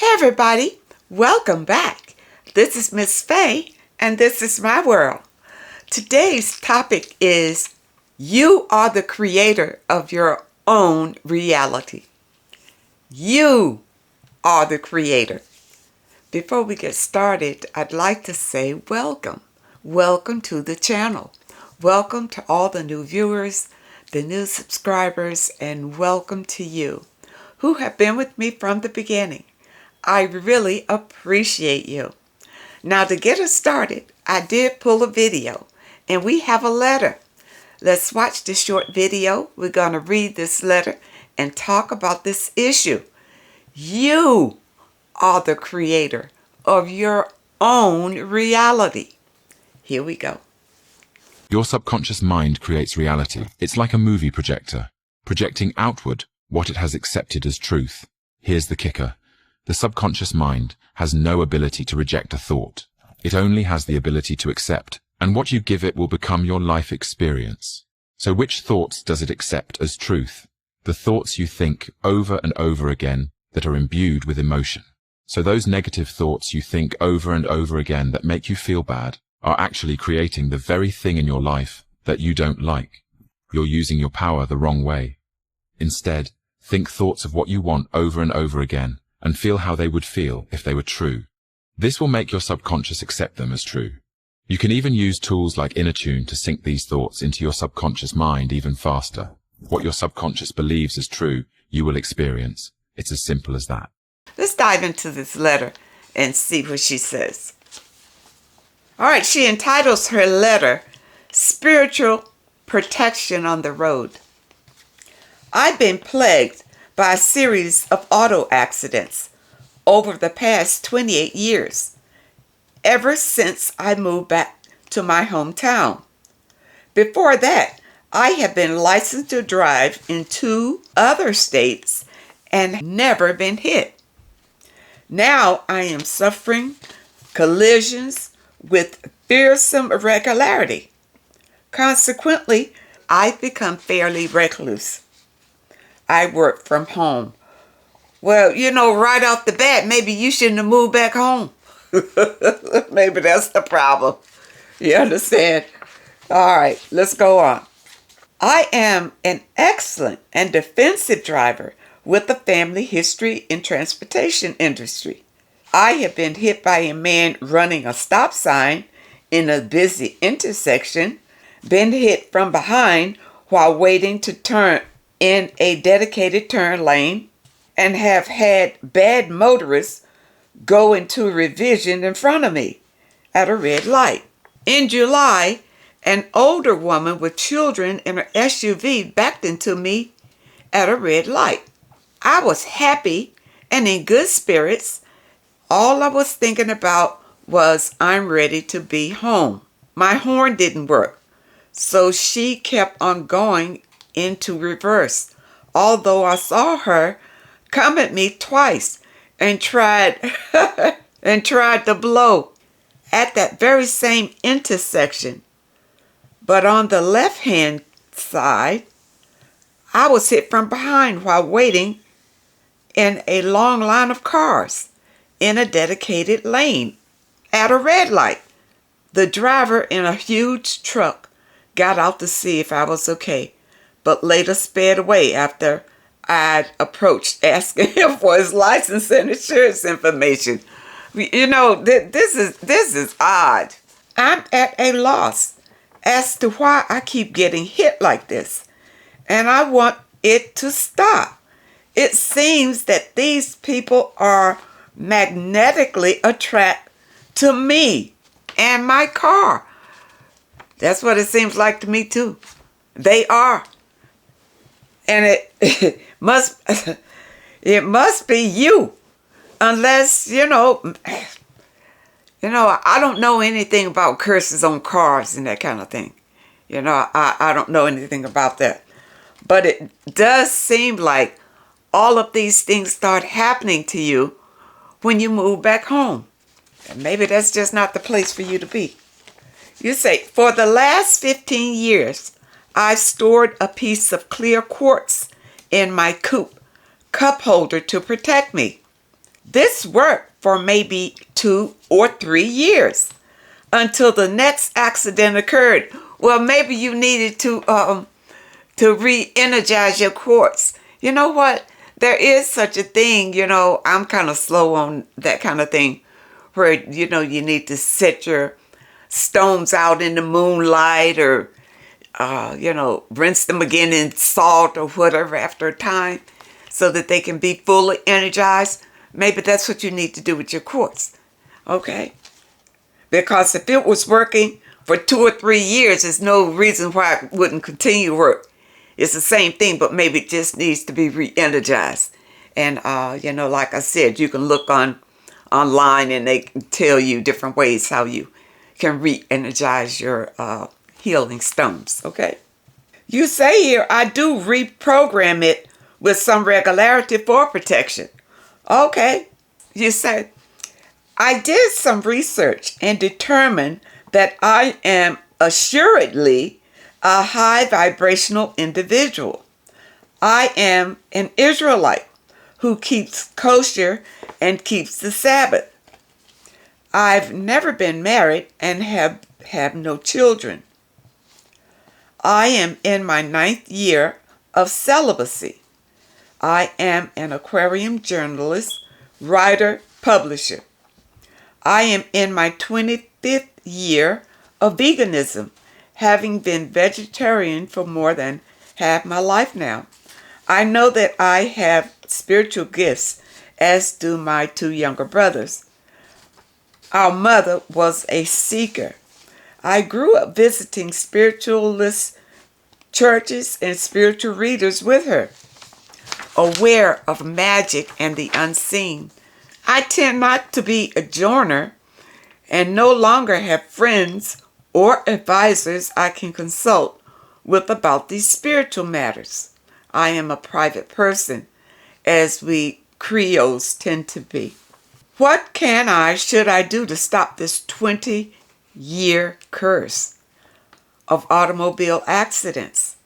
Hey everybody, welcome back. This is Miss Faye and this is my world. Today's topic is you are the creator of your own reality. You are the creator. Before we get started, I'd like to say welcome. Welcome to the channel. Welcome to all the new viewers, the new subscribers, and welcome to you who have been with me from the beginning. I really appreciate you. Now to get us started, I did pull a video and we have a letter. Let's watch this short video. We're going to read this letter and talk about this issue. You are the creator of your own reality. Here we go. Your subconscious mind creates reality. It's like a movie projector, projecting outward what it has accepted as truth. Here's the kicker. The subconscious mind has no ability to reject a thought. It only has the ability to accept, and what you give it will become your life experience. So which thoughts does it accept as truth? The thoughts you think over and over again that are imbued with emotion. So those negative thoughts you think over and over again that make you feel bad are actually creating the very thing in your life that you don't like. You're using your power the wrong way. Instead, think thoughts of what you want over and over again, and feel how they would feel if they were true. This will make your subconscious accept them as true. You can even use tools like InnerTune to sync these thoughts into your subconscious mind even faster. What your subconscious believes is true, you will experience. It's as simple as that. Let's dive into this letter and see what she says. All right, she entitles her letter, Spiritual Protection on the Road. I've been plagued by a series of auto accidents over the past 28 years, ever since I moved back to my hometown. Before that, I have been licensed to drive in 2 other states and never been hit. Now I am suffering collisions with fearsome irregularity. Consequently, I've become fairly recluse. I work from home. Well, right off the bat, maybe you shouldn't have moved back home. Maybe that's the problem. You understand? All right, let's go on. I am an excellent and defensive driver with a family history in transportation industry. I have been hit by a man running a stop sign in a busy intersection, been hit from behind while waiting to turn in a dedicated turn lane, and have had bad motorists go into revision in front of me at a red light. In July, an older woman with children in her SUV backed into me at a red light. I was happy and in good spirits. All I was thinking about was I'm ready to be home. My horn didn't work, so she kept on going into reverse, although I saw her come at me twice and tried to blow at that very same intersection. But on the left-hand side, I was hit from behind while waiting in a long line of cars in a dedicated lane at a red light. The driver in a huge truck got out to see if I was okay, but later sped away after I'd approached asking him for his license and insurance information. This is odd. I'm at a loss as to why I keep getting hit like this, and I want it to stop. It seems that these people are magnetically attracted to me and my car. That's what it seems like to me too. They are. And it must be you, unless I don't know anything about curses on cars and that kind of thing. I don't know anything about that, but it does seem like all of these things start happening to you when you move back home, and maybe that's just not the place for you to be. You say, for the last 15 years, I've stored a piece of clear quartz in my coupe cup holder to protect me. This worked for maybe 2 or 3 years until the next accident occurred. Well, maybe you needed to re-energize your quartz. You know what? There is such a thing, I'm kind of slow on that kind of thing, where, you need to set your stones out in the moonlight, or, rinse them again in salt or whatever after a time so that they can be fully energized. Maybe that's what you need to do with your quartz. Okay? Because if it was working for 2 or 3 years, there's no reason why it wouldn't continue to work. It's the same thing, but maybe it just needs to be re-energized. And, like I said, you can look online and they can tell you different ways how you can re-energize your healing stones, okay? You say here, I do reprogram it with some regularity for protection. Okay. You say, I did some research and determined that I am assuredly a high vibrational individual. I am an Israelite who keeps kosher and keeps the Sabbath. I've never been married and have no children. I am in my 9th year of celibacy. I am an aquarium journalist, writer, publisher. I am in my 25th year of veganism, having been vegetarian for more than half my life now. I know that I have spiritual gifts, as do my 2 younger brothers. Our mother was a seeker. I grew up visiting spiritualist churches and spiritual readers with her, aware of magic and the unseen. I tend not to be a joiner and no longer have friends or advisors I can consult with about these spiritual matters. I am a private person, as we Creoles tend to be. What should I do to stop this 20-year curse of automobile accidents?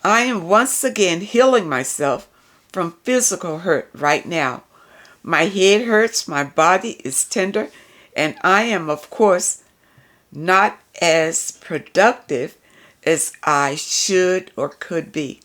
I am once again healing myself from physical hurt right now. My head hurts, my body is tender, and I am, of course, not as productive as I should or could be.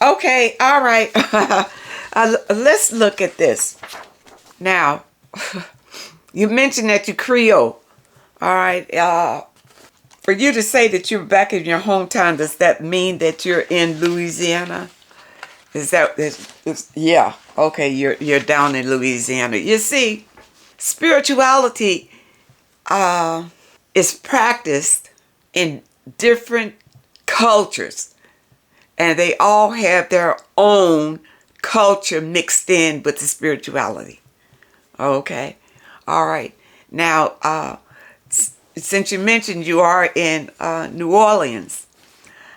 Okay, all right. Let's look at this. Now, you mentioned that you're Creole. All right. For you to say that you're back in your hometown, does that mean that you're in Louisiana? Yeah. Okay, you're down in Louisiana. You see, spirituality is practiced in different cultures, and they all have their own culture mixed in with the spirituality. Okay, all right. Now, since you mentioned you are in New Orleans,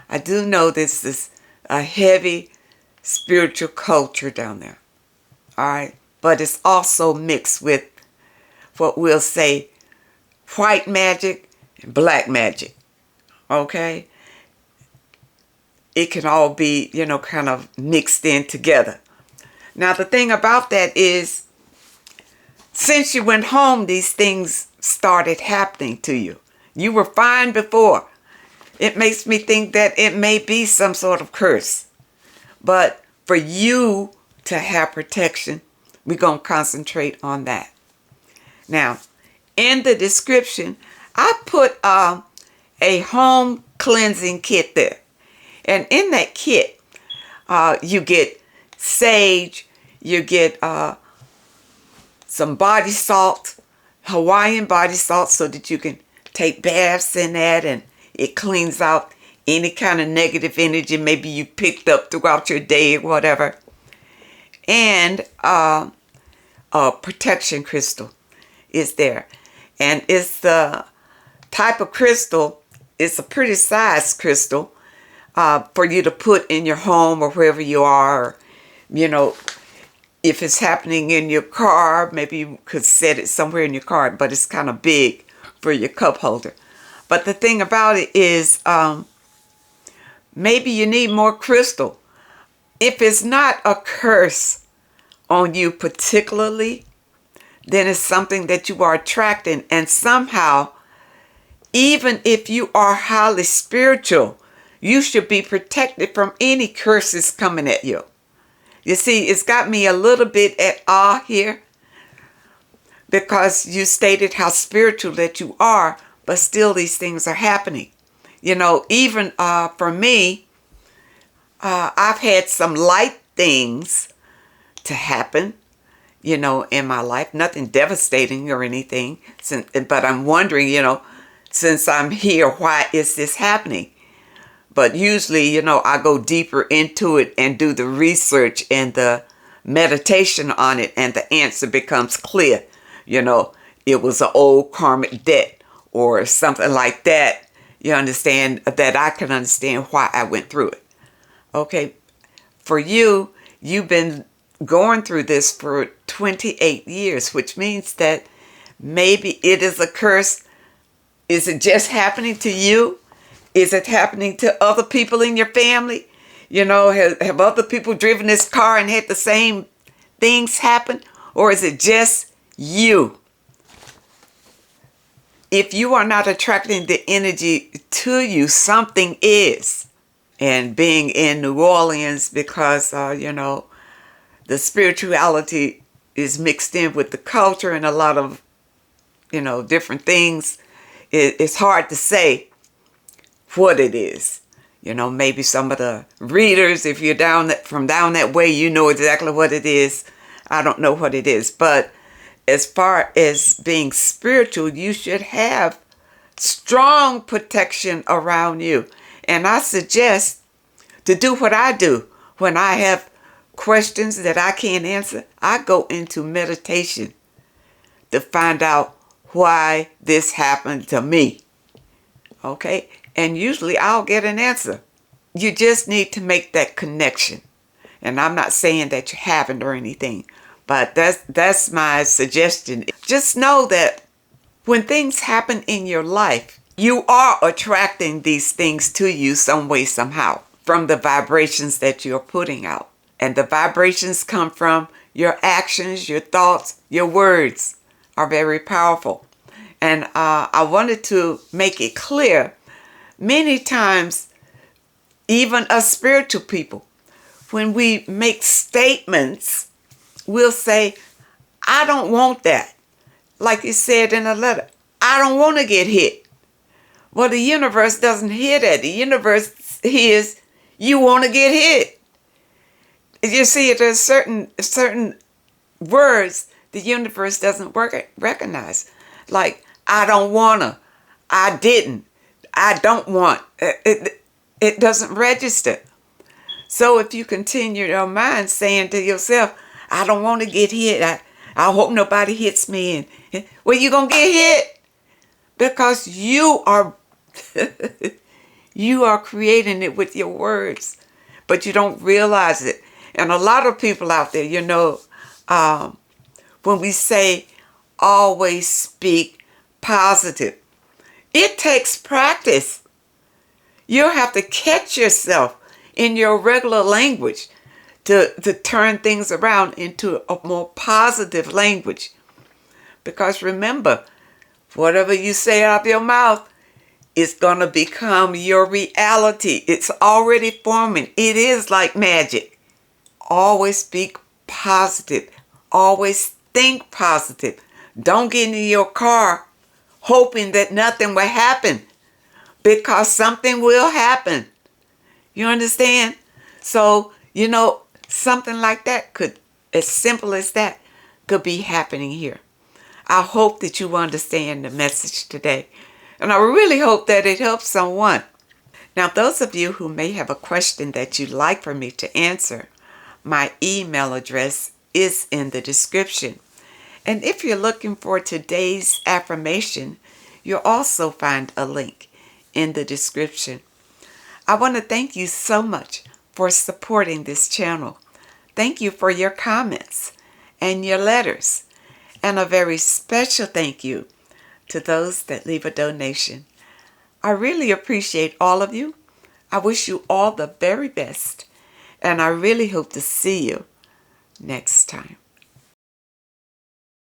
I do know this is a heavy spiritual culture down there. All right, but it's also mixed with what we'll say white magic and black magic. Okay, it can all be, kind of mixed in together. Now, the thing about that is, since you went home, these things started happening to you. You were fine before. It makes me think that it may be some sort of curse. But for you to have protection, we're going to concentrate on that. Now, in the description, I put a home cleansing kit there. And in that kit, you get sage, you get some body salt, Hawaiian body salt, so that you can take baths in that and it cleans out any kind of negative energy maybe you picked up throughout your day or whatever. And a protection crystal is there. And it's the type of crystal, it's a pretty sized crystal for you to put in your home or wherever you are. Or, if it's happening in your car, maybe you could set it somewhere in your car, but it's kind of big for your cup holder. But the thing about it is, maybe you need more crystal. If it's not a curse on you particularly, then it's something that you are attracting. And somehow, even if you are highly spiritual, you should be protected from any curses coming at you. You see, it's got me a little bit at awe here, because you stated how spiritual that you are, but still these things are happening. You know, even for me, I've had some light things to happen, you know, in my life. Nothing devastating or anything. But I'm wondering, you know, since I'm here, why is this happening? But usually, you know, I go deeper into it and do the research and the meditation on it, and the answer becomes clear. You know, it was an old karmic debt or something like that. You understand, that I can understand why I went through it. Okay, for you, you've been going through this for 28 years, which means that maybe it is a curse. Is it just happening to you? Is it happening to other people in your family? You know, have other people driven this car and had the same things happen? Or is it just you? If you are not attracting the energy to you, something is. And being in New Orleans, because, you know, the spirituality is mixed in with the culture and a lot of, you know, different things, it's hard to say what it is. You know, maybe some of the readers, if you're from down that way, you know exactly what it is. I don't know what it is. But as far as being spiritual, you should have strong protection around you. And I suggest to do what I do when I have questions that I can't answer. I go into meditation to find out why this happened to me. Okay? And usually I'll get an answer. You just need to make that connection. And I'm not saying that you haven't or anything, but that's my suggestion. Just know that when things happen in your life, you are attracting these things to you some way, somehow, from the vibrations that you're putting out. And the vibrations come from your actions, your thoughts, your words are very powerful. And I wanted to make it clear, many times, even us spiritual people, when we make statements, we'll say, I don't want that. Like you said in a letter, I don't want to get hit. Well, the universe doesn't hear that. The universe hears, you want to get hit. You see, there's certain words the universe doesn't recognize. Like, I don't want to, I didn't, I don't want. It doesn't register. So if you continue your mind saying to yourself, I don't want to get hit. I hope nobody hits me. Well, you're going to get hit because you are you are creating it with your words, but you don't realize it. And a lot of people out there, you know, when we say always speak positive, it takes practice. You'll have to catch yourself in your regular language to turn things around into a more positive language. Because remember, whatever you say out of your mouth is going to become your reality. It's already forming. It is like magic. Always speak positive. Always think positive. Don't get in your car hoping that nothing will happen, because something will happen. You understand? So, you know, something like that could, as simple as that, could be happening here. I hope that you understand the message today. And I really hope that it helps someone. Now, those of you who may have a question that you'd like for me to answer, my email address is in the description. And if you're looking for today's affirmation, you'll also find a link in the description. I want to thank you so much for supporting this channel. Thank you for your comments and your letters. And a very special thank you to those that leave a donation. I really appreciate all of you. I wish you all the very best. And I really hope to see you next time.